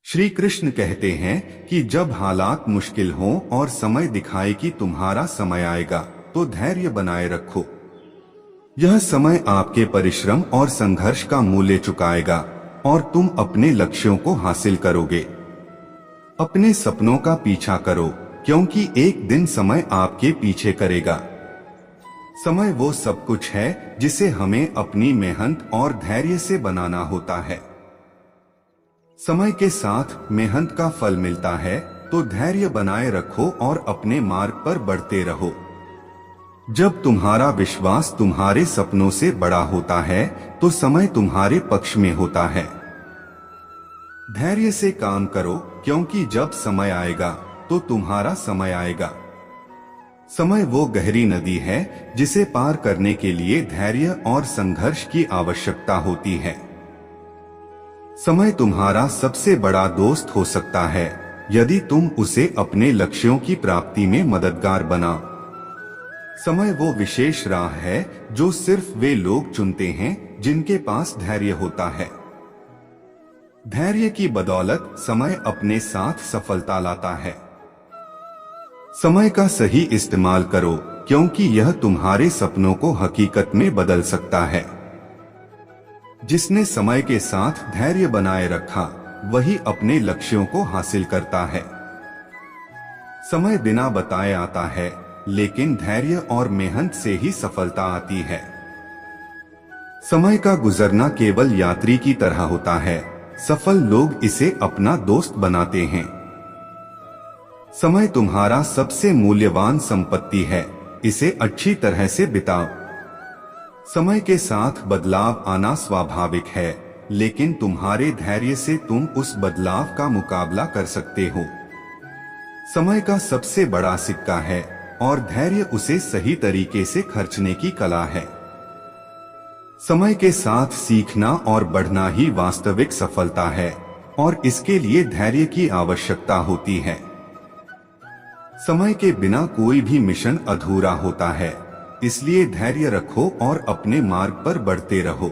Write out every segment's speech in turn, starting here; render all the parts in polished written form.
श्री कृष्ण कहते हैं कि जब हालात मुश्किल हों और समय दिखाए कि तुम्हारा समय आएगा, तो धैर्य बनाए रखो। यह समय आपके परिश्रम और संघर्ष का मूल्य चुकाएगा और तुम अपने लक्ष्यों को हासिल करोगे। अपने सपनों का पीछा करो, क्योंकि एक दिन समय आपके पीछे करेगा। समय वो सब कुछ है जिसे हमें अपनी मेहनत और धैर्य से बनाना होता है। समय के साथ मेहनत का फल मिलता है, तो धैर्य बनाए रखो और अपने मार्ग पर बढ़ते रहो। जब तुम्हारा विश्वास तुम्हारे सपनों से बड़ा होता है, तो समय तुम्हारे पक्ष में होता है। धैर्य से काम करो, क्योंकि जब समय आएगा तो तुम्हारा समय आएगा। समय वो गहरी नदी है जिसे पार करने के लिए धैर्य और संघर्ष की आवश्यकता होती है। समय तुम्हारा सबसे बड़ा दोस्त हो सकता है यदि तुम उसे अपने लक्ष्यों की प्राप्ति में मददगार बनाओ। समय वो विशेष राह है जो सिर्फ वे लोग चुनते हैं जिनके पास धैर्य होता है। धैर्य की बदौलत समय अपने साथ सफलता लाता है। समय का सही इस्तेमाल करो, क्योंकि यह तुम्हारे सपनों को हकीकत में बदल सकता है। जिसने समय के साथ धैर्य बनाए रखा, वही अपने लक्ष्यों को हासिल करता है। समय बिना बताए आता है, लेकिन धैर्य और मेहनत से ही सफलता आती है। समय का गुजरना केवल यात्री की तरह होता है, सफल लोग इसे अपना दोस्त बनाते हैं। समय तुम्हारा सबसे मूल्यवान संपत्ति है, इसे अच्छी तरह से बिताओ। समय के साथ बदलाव आना स्वाभाविक है, लेकिन तुम्हारे धैर्य से तुम उस बदलाव का मुकाबला कर सकते हो। समय का सबसे बड़ा सिक्का है और धैर्य उसे सही तरीके से खर्चने की कला है। समय के साथ सीखना और बढ़ना ही वास्तविक सफलता है, और इसके लिए धैर्य की आवश्यकता होती है। समय के बिना कोई भी मिशन अधूरा होता है, इसलिए धैर्य रखो और अपने मार्ग पर बढ़ते रहो।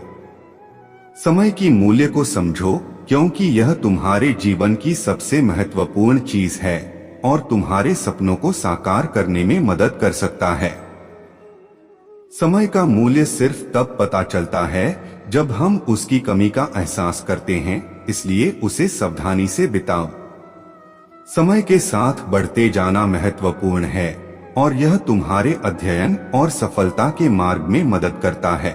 समय की मूल्य को समझो, क्योंकि यह तुम्हारे जीवन की सबसे महत्वपूर्ण चीज है और तुम्हारे सपनों को साकार करने में मदद कर सकता है। समय का मूल्य सिर्फ तब पता चलता है जब हम उसकी कमी का एहसास करते हैं, इसलिए उसे सावधानी से बिताओ। समय के साथ बढ़ते जाना महत्वपूर्ण है और यह तुम्हारे अध्ययन और सफलता के मार्ग में मदद करता है।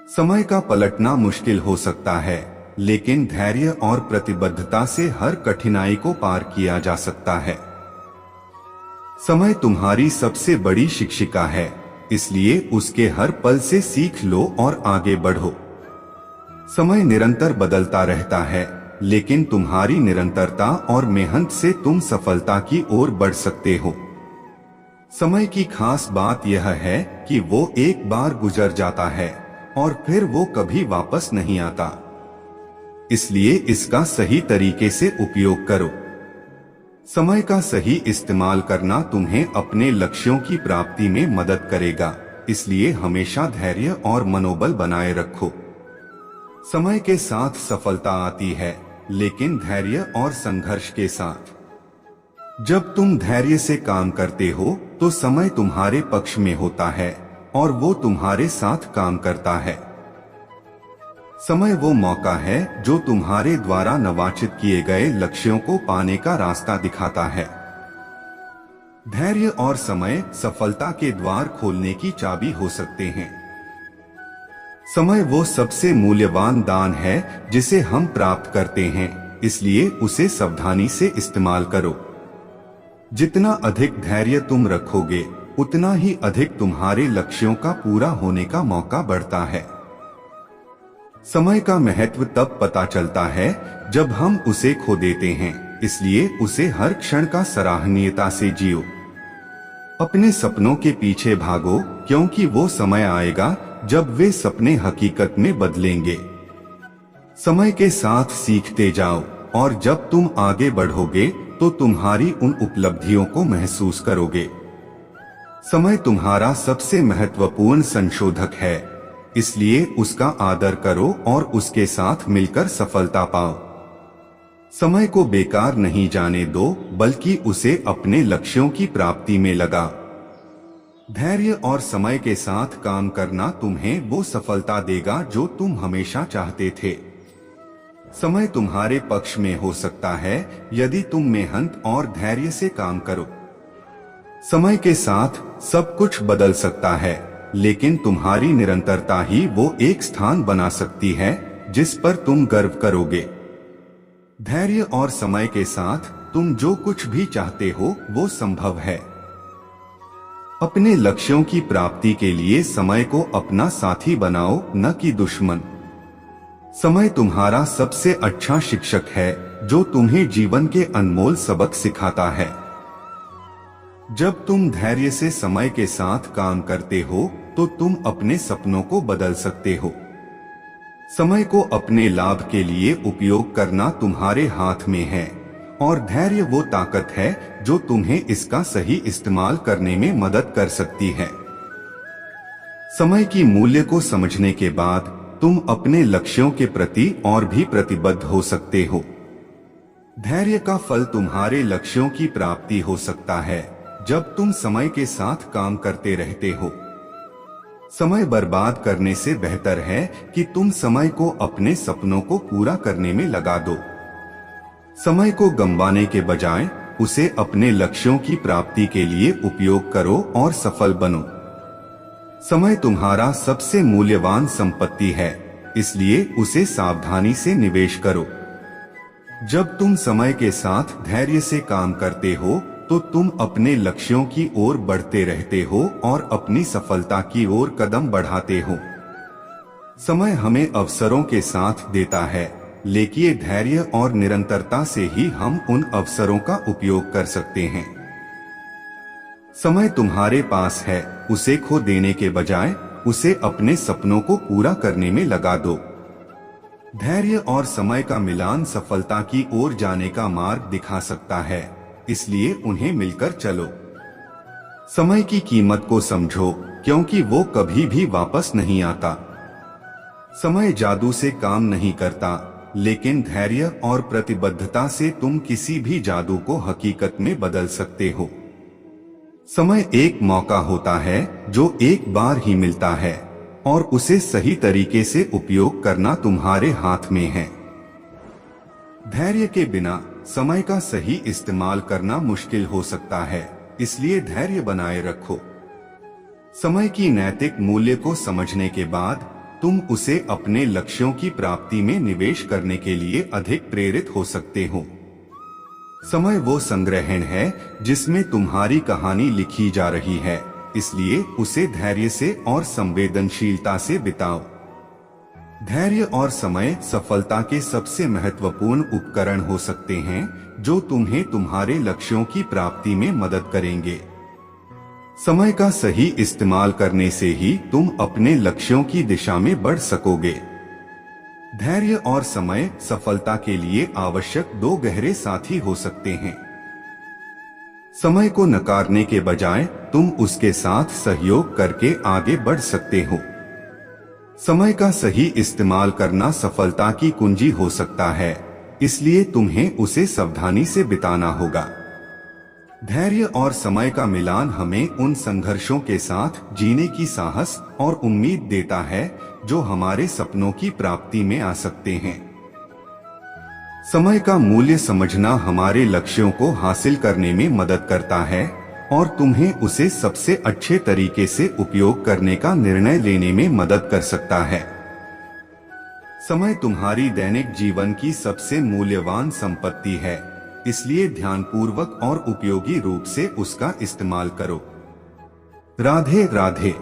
समय का पलटना मुश्किल हो सकता है, लेकिन धैर्य और प्रतिबद्धता से हर कठिनाई को पार किया जा सकता है। समय तुम्हारी सबसे बड़ी शिक्षिका है, इसलिए उसके हर पल से सीख लो और आगे बढ़ो। समय निरंतर बदलता रहता है, लेकिन तुम्हारी निरंतरता और मेहनत से तुम सफलता की ओर बढ़ सकते हो। समय की खास बात यह है कि वो एक बार गुजर जाता है और फिर वो कभी वापस नहीं आता। इसलिए इसका सही तरीके से उपयोग करो। समय का सही इस्तेमाल करना तुम्हें अपने लक्ष्यों की प्राप्ति में मदद करेगा, इसलिए हमेशा धैर्य और मनोबल बनाए रखो। समय के साथ सफलता आती है, लेकिन धैर्य और संघर्ष के साथ। जब तुम धैर्य से काम करते हो, तो समय तुम्हारे पक्ष में होता है और वो तुम्हारे साथ काम करता है। समय वो मौका है जो तुम्हारे द्वारा नवाचित किए गए लक्ष्यों को पाने का रास्ता दिखाता है। धैर्य और समय सफलता के द्वार खोलने की चाबी हो सकते हैं। समय वो सबसे मूल्यवान दान है जिसे हम प्राप्त करते हैं, इसलिए उसे सावधानी से इस्तेमाल करो। जितना अधिक धैर्य तुम रखोगे, उतना ही अधिक तुम्हारे लक्ष्यों का पूरा होने का मौका बढ़ता है। समय का महत्व तब पता चलता है जब हम उसे खो देते हैं, इसलिए उसे हर क्षण का सराहनीयता से जियो। अपने सपनों के पीछे भागो, क्योंकि वो समय आएगा जब वे सपने हकीकत में बदलेंगे। समय के साथ सीखते जाओ, और जब तुम आगे बढ़ोगे तो तुम्हारी उन उपलब्धियों को महसूस करोगे। समय तुम्हारा सबसे महत्वपूर्ण संशोधक है, इसलिए उसका आदर करो और उसके साथ मिलकर सफलता पाओ। समय को बेकार नहीं जाने दो, बल्कि उसे अपने लक्ष्यों की प्राप्ति में लगा। धैर्य और समय के साथ काम करना तुम्हें वो सफलता देगा जो तुम हमेशा चाहते थे। समय तुम्हारे पक्ष में हो सकता है यदि तुम मेहनत और धैर्य से काम करो। समय के साथ सब कुछ बदल सकता है, लेकिन तुम्हारी निरंतरता ही वो एक स्थान बना सकती है जिस पर तुम गर्व करोगे। धैर्य और समय के साथ तुम जो कुछ भी चाहते हो वो संभव है। अपने लक्ष्यों की प्राप्ति के लिए समय को अपना साथी बनाओ, न कि दुश्मन। समय तुम्हारा सबसे अच्छा शिक्षक है जो तुम्हें जीवन के अनमोल सबक सिखाता है। जब तुम धैर्य से समय के साथ काम करते हो तो तुम अपने सपनों को बदल सकते हो। समय को अपने लाभ के लिए उपयोग करना तुम्हारे हाथ में है, और धैर्य वो ताकत है जो तुम्हें इसका सही इस्तेमाल करने में मदद कर सकती है। समय की मूल्य को समझने के बाद तुम अपने लक्ष्यों के प्रति और भी प्रतिबद्ध हो सकते हो। धैर्य का फल तुम्हारे लक्ष्यों की प्राप्ति हो सकता है जब तुम समय के साथ काम करते रहते हो। समय बर्बाद करने से बेहतर है कि तुम समय को अपने सपनों को पूरा करने में लगा दो। समय को गंवाने के बजाय उसे अपने लक्ष्यों की प्राप्ति के लिए उपयोग करो और सफल बनो। समय तुम्हारा सबसे मूल्यवान संपत्ति है, इसलिए उसे सावधानी से निवेश करो। जब तुम समय के साथ धैर्य से काम करते हो तो तुम अपने लक्ष्यों की ओर बढ़ते रहते हो और अपनी सफलता की ओर कदम बढ़ाते हो। समय हमें अवसरों के साथ देता है, लेकिन धैर्य और निरंतरता से ही हम उन अवसरों का उपयोग कर सकते हैं। समय तुम्हारे पास है, उसे खो देने के बजाय उसे अपने सपनों को पूरा करने में लगा दो। धैर्य और समय का मिलान सफलता की ओर जाने का मार्ग दिखा सकता है, इसलिए उन्हें मिलकर चलो। समय की कीमत को समझो, क्योंकि वो कभी भी वापस नहीं आता। समय जादू से काम नहीं करता, लेकिन धैर्य और प्रतिबद्धता से तुम किसी भी जादू को हकीकत में बदल सकते हो। समय एक मौका होता है जो एक बार ही मिलता है, और उसे सही तरीके से उपयोग करना तुम्हारे हाथ में है। धैर्य के बिना समय का सही इस्तेमाल करना मुश्किल हो सकता है, इसलिए धैर्य बनाए रखो। समय की नैतिक मूल्य को समझने के बाद तुम उसे अपने लक्ष्यों की प्राप्ति में निवेश करने के लिए अधिक प्रेरित हो सकते हो। समय वो संग्रहण है जिसमें तुम्हारी कहानी लिखी जा रही है, इसलिए उसे धैर्य से और संवेदनशीलता से बिताओ। धैर्य और समय सफलता के सबसे महत्वपूर्ण उपकरण हो सकते हैं जो तुम्हें तुम्हारे लक्ष्यों की प्राप्ति में मदद करेंगे। समय का सही इस्तेमाल करने से ही तुम अपने लक्ष्यों की दिशा में बढ़ सकोगे। धैर्य और समय सफलता के लिए आवश्यक दो गहरे साथी हो सकते हैं। समय को नकारने के बजाय तुम उसके साथ सहयोग करके आगे बढ़ सकते हो। समय का सही इस्तेमाल करना सफलता की कुंजी हो सकता है, इसलिए तुम्हें उसे सावधानी से बिताना होगा। धैर्य और समय का मिलान हमें उन संघर्षों के साथ जीने की साहस और उम्मीद देता है जो हमारे सपनों की प्राप्ति में आ सकते हैं। समय का मूल्य समझना हमारे लक्ष्यों को हासिल करने में मदद करता है और तुम्हें उसे सबसे अच्छे तरीके से उपयोग करने का निर्णय लेने में मदद कर सकता है। समय तुम्हारी दैनिक जीवन की सबसे मूल्यवान संपत्ति है, इसलिए ध्यानपूर्वक और उपयोगी रूप से उसका इस्तेमाल करो। राधे राधे।